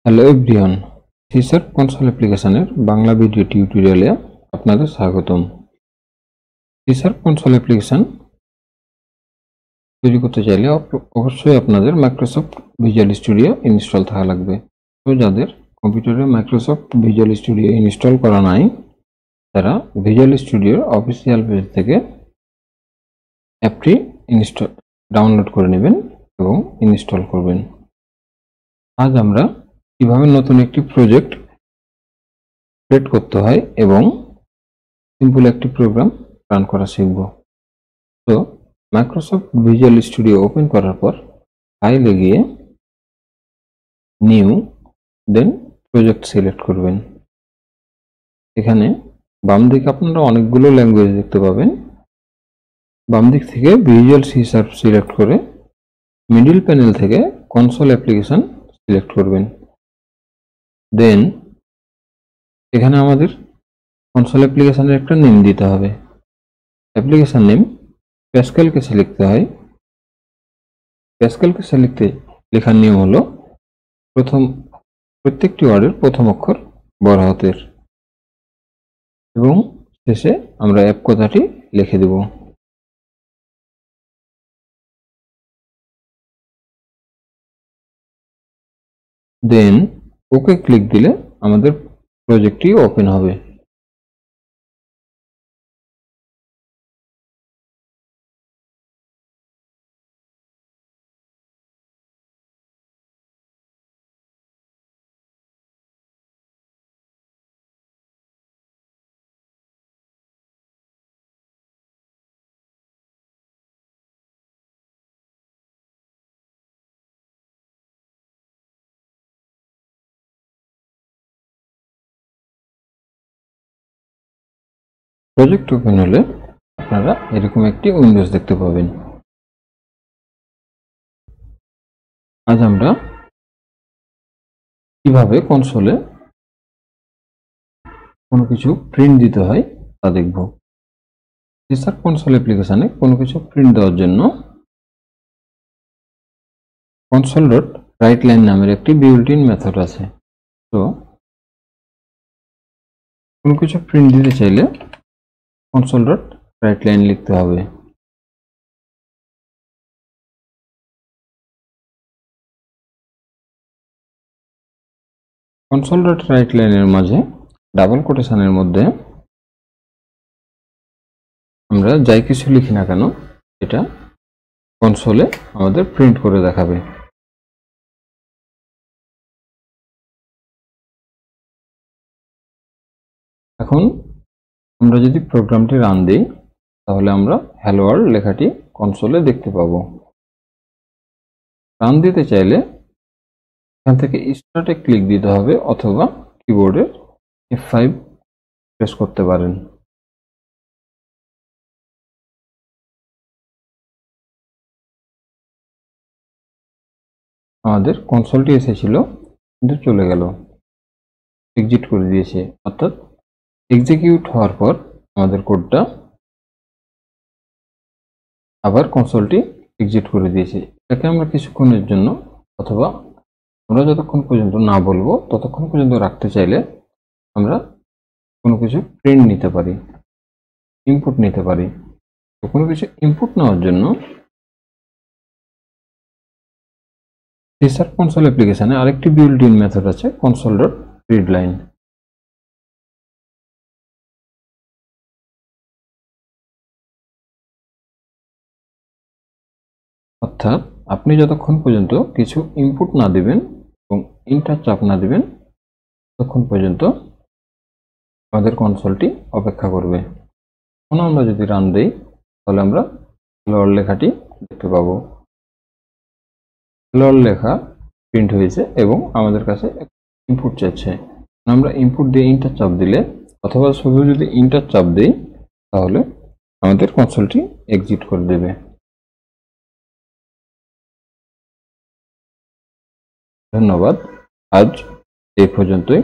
Hello everyone, সিসার console অ্যাপ্লিকেশনের Bangla video টিউটোরিয়ালে আপনাদের স্বাগতম। সিসার কনসোল অ্যাপ্লিকেশন তৈরি করতে চাইলে অবশ্যই আপনাদের মাইক্রোসফট ভিজুয়াল স্টুডিও ইনস্টল থাকা লাগবে। তো যাদের কম্পিউটারে মাইক্রোসফট ভিজুয়াল স্টুডিও ইনস্টল করা নাই, তারা ভিজুয়াল স্টুডিওর অফিসিয়াল পেজ থেকে অ্যাপটি ডাউনলোড করে নেবেন এবং ইনস্টল করবেন। আজ আমরা কিভাবে নতুন একটি প্রজেক্ট ক্রিয়েট করতে হয় এবং সিম্পল একটি প্রোগ্রাম রান করা শিখব। তো মাইক্রোসফট ভিজুয়াল স্টুডিও ওপেন করার পর ফাইলে গিয়ে নিউ, দেন প্রজেক্ট সিলেক্ট করবেন। এখানে বাম দিকে আপনারা অনেকগুলো ল্যাঙ্গুয়েজ দেখতে পাবেন। বাম দিক থেকে ভিজুয়াল সি শার্প সিলেক্ট করে মিডল প্যানেল থেকে কনসোল অ্যাপ্লিকেশন সিলেক্ট করবেন। দেন এখানে আমাদের কনসোল অ্যাপ্লিকেশনের একটা নেম দিতে হবে। অ্যাপ্লিকেশন নেম প্যাসকেল কেসে লিখতে হয়। প্যাসকেল কেসে লেখার নিয়ম হলো প্রত্যেকটি ওয়ার্ডের প্রথম অক্ষর বড় হাতের এবং শেষে আমরা অ্যাপ কথাটি লিখে দেব। দেন ওকে ক্লিক দিলে আমাদের প্রজেক্টটি ওপেন হবে। প্রজেক্ট ওপেন হলে আপনারা এরকম একটি উইন্ডোজ দেখতে পাবেন। আজ আমরা কিভাবে কনসোলে কোনো কিছু প্রিন্ট দিতে হয় তা দেখব। সিসার কনসোল অ্যাপ্লিকেশনে কোনো কিছু প্রিন্ট দেওয়ার জন্য কনসোল ডট রাইট লাইন নামের একটি বিল্ট ইন মেথড আছে। তো কোনো কিছু প্রিন্ট দিতে চাইলে কনসোল ডট রাইট লাইন লিখতে হবে। কনসোল ডট রাইট লাইনের মাঝে ডাবল কোটেশনের মধ্যে আমরা যাই কিছু লিখি না কেন এটা কনসোলে আমাদের প্রিন্ট করে দেখাবে। এখন আমরা যদি প্রোগ্রামটি রান দিই তাহলে আমরা হ্যালো ওয়ার্ল্ড লেখাটি কনসোলে দেখতে পাবো। রান দিতে চাইলে এখান থেকে স্টার্টে ক্লিক দিতে হবে অথবা কিবোর্ডের F5 প্রেস করতে পারেন। আমাদের কনসোলটি এসেছিল কিন্তু চলে গেল, এক্সিট করে দিয়েছে, অর্থাৎ এক্সিকিউট হওয়ার পর আমাদের কোডটা আবার কনসোলটি এক্সিট করে দিয়েছে। এটাকে আমরা কিছুক্ষণের জন্য অথবা আমরা যতক্ষণ পর্যন্ত না বলবো ততক্ষণ পর্যন্ত রাখতে চাইলে আমরা কোনো কিছু প্রিন্ট নিতে পারি, ইনপুট নিতে পারি। তো কোনো কিছু ইনপুট নেওয়ার জন্য সিসার কনসোল অ্যাপ্লিকেশনে আরেকটি বিল্ট ইন মেথড আছে, কনসোল ডট রিড লাইন। অর্থাৎ আপনি যতক্ষণ পর্যন্ত কিছু ইনপুট না দিবেন এবং ইন্টার চাপ না দিবেন ততক্ষণ পর্যন্ত আমাদের কনসোলটি অপেক্ষা করবে। এখন আমরা যদি রান দেই তাহলে আমরা হ্যালো ওয়ার্ল্ড লেখাটি দেখতে পাবো। হ্যালো ওয়ার্ল্ড লেখা প্রিন্ট হয়েছে এবং আমাদের কাছে ইনপুট চাইছে। আমরা ইনপুট দিয়ে ইন্টার চাপ দিলে অথবা শুধু যদি ইন্টার চাপ দিই তাহলে আমাদের কনসোলটি এক্সিট করে দেবে। ধন্যবাদ, আজ এই পর্যন্তই।